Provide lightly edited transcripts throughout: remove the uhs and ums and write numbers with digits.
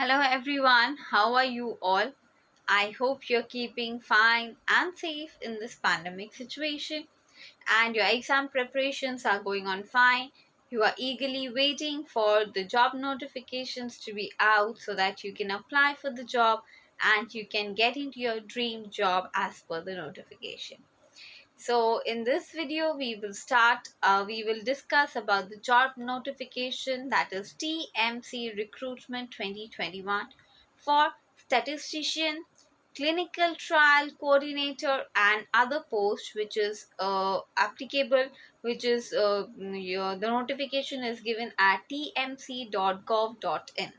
Hello everyone, how are you all? I hope you're keeping fine and safe in this pandemic situation and your exam preparations are going on fine. You are eagerly waiting for the job notifications to be out so that you can apply for the job and you can get into your dream job as per the notification. So in this video we will discuss about the job notification, that is TMC Recruitment 2021 for statistician, clinical trial coordinator and other posts which is applicable, which is the notification is given at tmc.gov.in.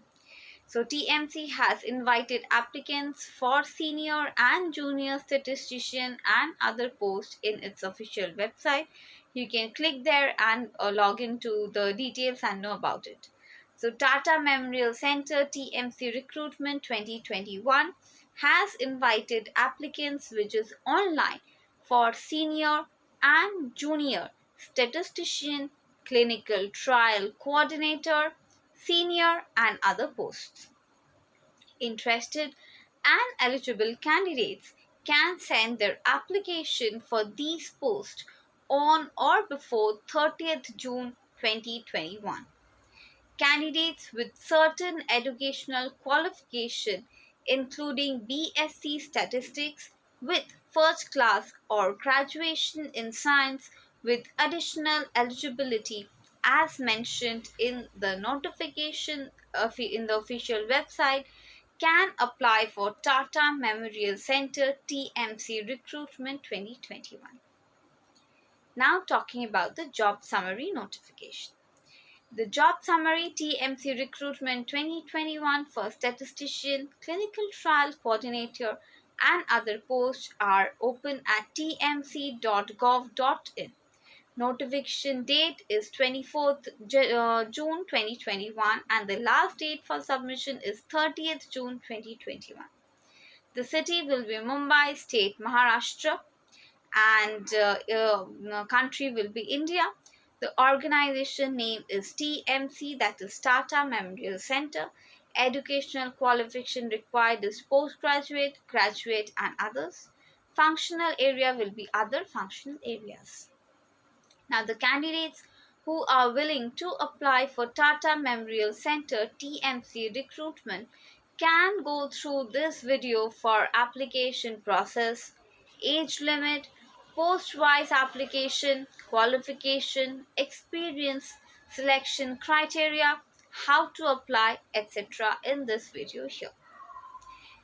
So TMC has invited applicants for senior and junior statistician and other posts in its official website. You can click there and log into the details and know about it. So Tata Memorial Centre TMC Recruitment 2021 has invited applicants, which is online, for senior and junior statistician, clinical trial coordinator, senior and other posts. Interested and eligible candidates can send their application for these posts on or before 30th June 2021. Candidates with certain educational qualification, including BSc Statistics with first class or graduation in science with additional eligibility as mentioned in the notification in the official website, can apply for Tata Memorial Centre TMC Recruitment 2021. Now talking about the job summary notification. The job summary TMC Recruitment 2021 for statistician, clinical trial coordinator and other posts are open at tmc.gov.in. Notification date is 24th June 2021 and the last date for submission is 30th June 2021. The city will be Mumbai, state Maharashtra, and country will be India. The organization name is TMC, that is Tata Memorial Centre. Educational qualification required is postgraduate, graduate and others. Functional area will be other functional areas. Now the candidates who are willing to apply for Tata Memorial Centre TMC Recruitment can go through this video for application process, age limit, post-wise application, qualification, experience, selection criteria, how to apply, etc. in this video here.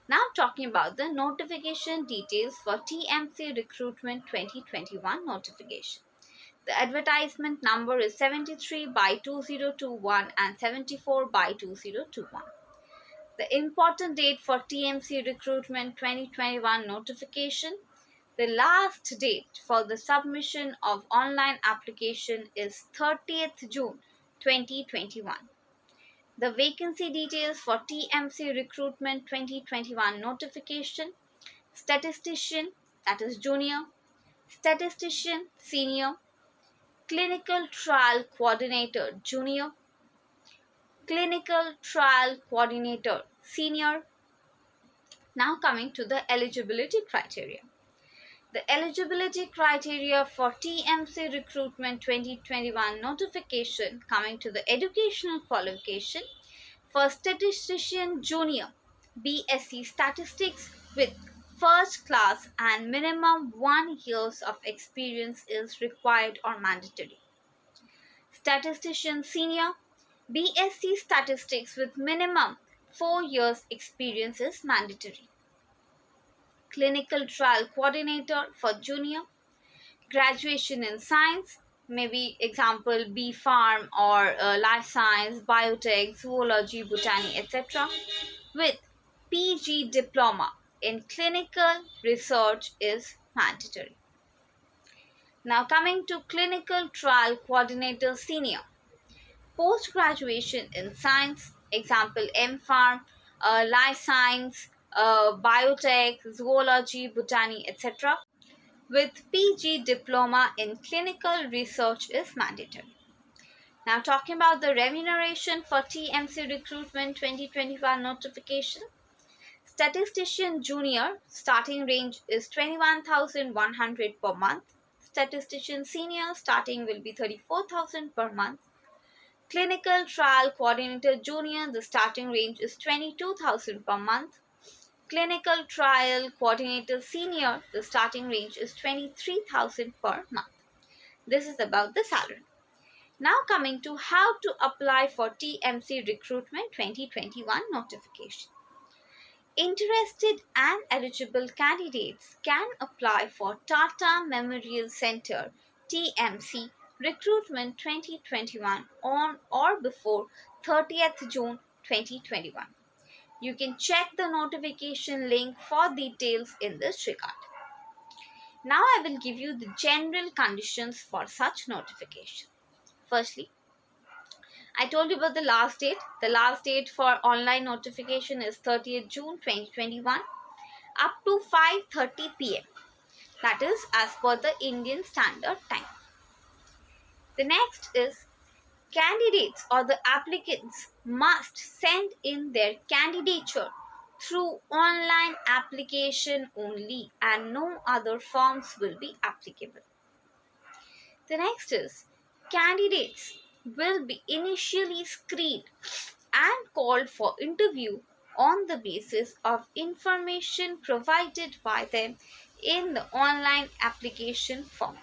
Now talking about the notification details for TMC Recruitment 2021 notification. The advertisement number is 73/2021 and 74/2021. The important date for TMC Recruitment 2021 notification. The last date for the submission of online application is 30th June 2021. The vacancy details for TMC Recruitment 2021 notification. Statistician, that is junior. Statistician, senior. Clinical Trial Coordinator Junior, Clinical Trial Coordinator Senior. Now coming to the eligibility criteria. The eligibility criteria for TMC Recruitment 2021 notification, coming to the educational qualification. For Statistician Junior, BSc Statistics with first class and minimum 1 year of experience is required or mandatory. Statistician Senior, BSc Statistics with minimum 4 years experience is mandatory. Clinical Trial Coordinator for Junior, graduation in science, maybe example B Farm or life science, biotech, zoology, botany, etc. with PG diploma in clinical research is mandatory. Now coming to Clinical Trial Coordinator Senior, post-graduation in science, example M-Pharm, life science, biotech, zoology, botany, etc. with PG diploma in clinical research is mandatory. Now, talking about the remuneration for TMC Recruitment 2021 notification. Statistician Junior starting range is 21,100 per month. Statistician Senior starting will be 34,000 per month. Clinical Trial Coordinator Junior, the starting range is 22,000 per month. Clinical Trial Coordinator Senior, the starting range is 23,000 per month. This is about the salary. Now coming to how to apply for TMC Recruitment 2021 notification. Interested and eligible candidates can apply for Tata Memorial Centre TMC Recruitment 2021 on or before 30th June 2021. You can check the notification link for details in this regard. Now I will give you the general conditions for such notification. Firstly, I told you about the last date. The last date for online notification is 30th June 2021 up to 5:30 p.m. That is as per the Indian Standard Time. The next is candidates or the applicants must send in their candidature through online application only and no other forms will be applicable. The next is candidates will be initially screened and called for interview on the basis of information provided by them in the online application form.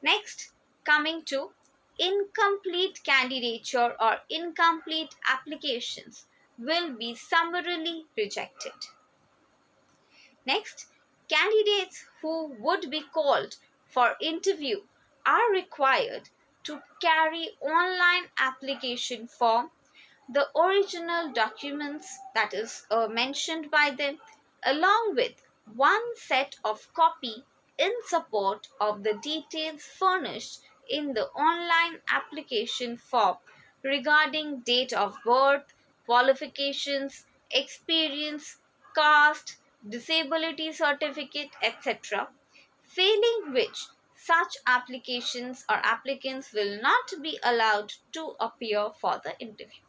Next, coming to incomplete candidature or incomplete applications will be summarily rejected. Next, candidates who would be called for interview are required to carry online application form, the original documents that is mentioned by them, along with one set of copy in support of the details furnished in the online application form regarding date of birth, qualifications, experience, caste, disability certificate, etc. Failing which, such applications or applicants will not be allowed to appear for the interview.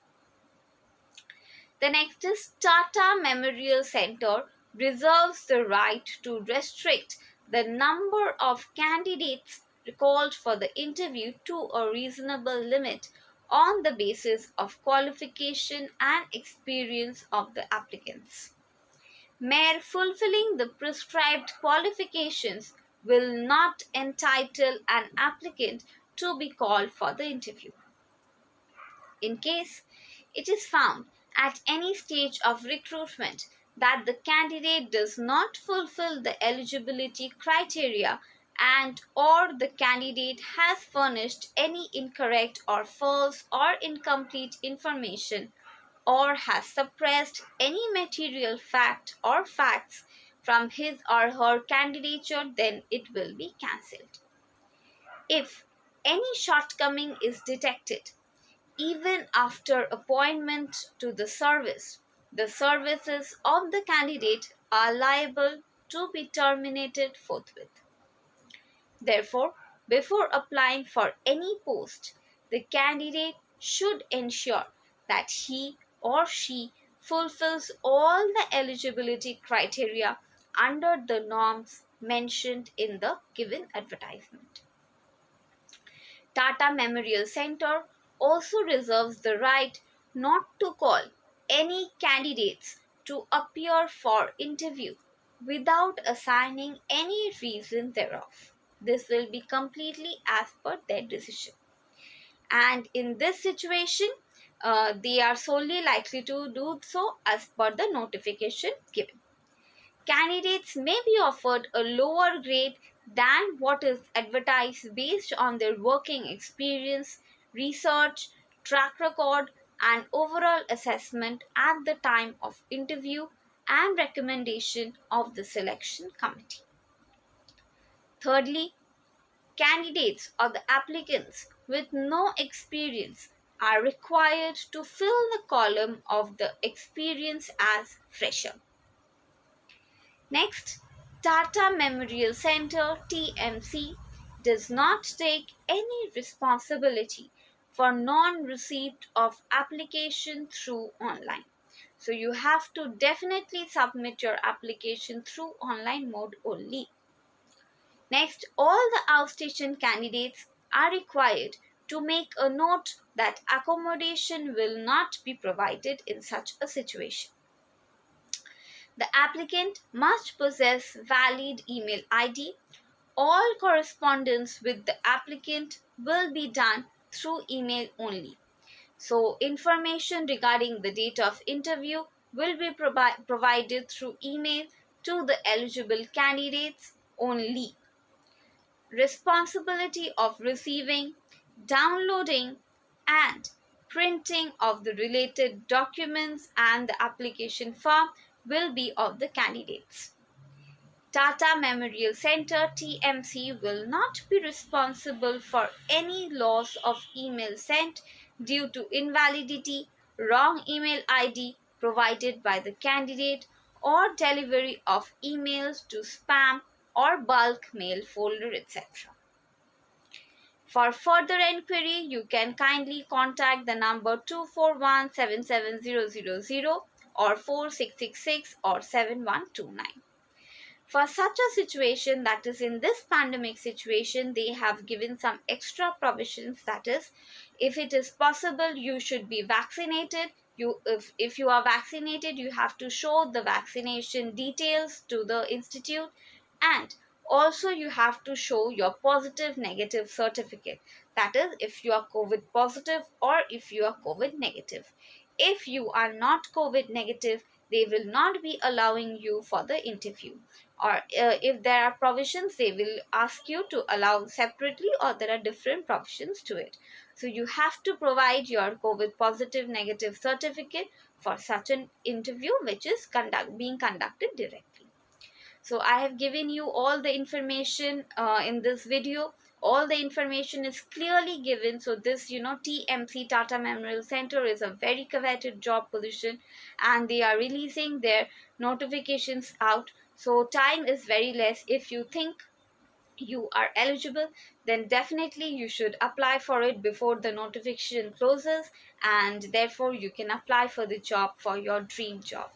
The next is Tata Memorial Centre reserves the right to restrict the number of candidates called for the interview to a reasonable limit on the basis of qualification and experience of the applicants. Mere fulfilling the prescribed qualifications will not entitle an applicant to be called for the interview. In case it is found at any stage of recruitment that the candidate does not fulfill the eligibility criteria and or the candidate has furnished any incorrect or false or incomplete information or has suppressed any material fact or facts from his or her candidature, then it will be cancelled. If any shortcoming is detected, even after appointment to the services of the candidate are liable to be terminated forthwith. Therefore, before applying for any post, the candidate should ensure that he or she fulfills all the eligibility criteria under the norms mentioned in the given advertisement. Tata Memorial Centre also reserves the right not to call any candidates to appear for interview without assigning any reason thereof. This will be completely as per their decision. And in this situation, they are solely likely to do so as per the notification given. Candidates may be offered a lower grade than what is advertised based on their working experience, research, track record, and overall assessment at the time of interview and recommendation of the selection committee. Thirdly, candidates or the applicants with no experience are required to fill the column of the experience as fresher. Next, Tata Memorial Centre TMC does not take any responsibility for non-receipt of application through online. So you have to definitely submit your application through online mode only. Next, all the outstation candidates are required to make a note that accommodation will not be provided in such a situation. The applicant must possess valid email ID. All correspondence with the applicant will be done through email only. So, information regarding the date of interview will be provided through email to the eligible candidates only. Responsibility of receiving, downloading, and printing of the related documents and the application form will be of the candidates. Tata Memorial Centre (TMC) will not be responsible for any loss of email sent due to invalidity, wrong email ID provided by the candidate, or delivery of emails to spam or bulk mail folder, etc. For further enquiry, you can kindly contact the number 241-77000 or 4666 or 7129. For such a situation, that is in this pandemic situation, they have given some extra provisions. That is, if it is possible, you should be vaccinated. If you are vaccinated, you have to show the vaccination details to the institute, and also you have to show your positive negative certificate. That is, if you are COVID positive or if you are COVID negative. If you are not COVID negative, they will not be allowing you for the interview, or if there are provisions, they will ask you to allow separately, or there are different provisions to it. So you have to provide your COVID positive negative certificate for such an interview which is being conducted directly. So I have given you all the information in this video. All the information is clearly given. So this, TMC, Tata Memorial Centre, is a very coveted job position, and they are releasing their notifications out. So time is very less. If you think you are eligible, then definitely you should apply for it before the notification closes, and therefore you can apply for the job, for your dream job.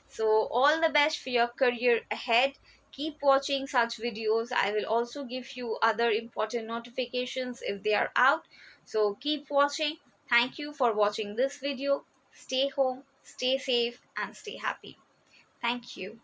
So all the best for your career ahead. Keep watching such videos. I will also give you other important notifications if they are out. So keep watching. Thank you for watching this video. Stay home, stay safe, and stay happy. Thank you.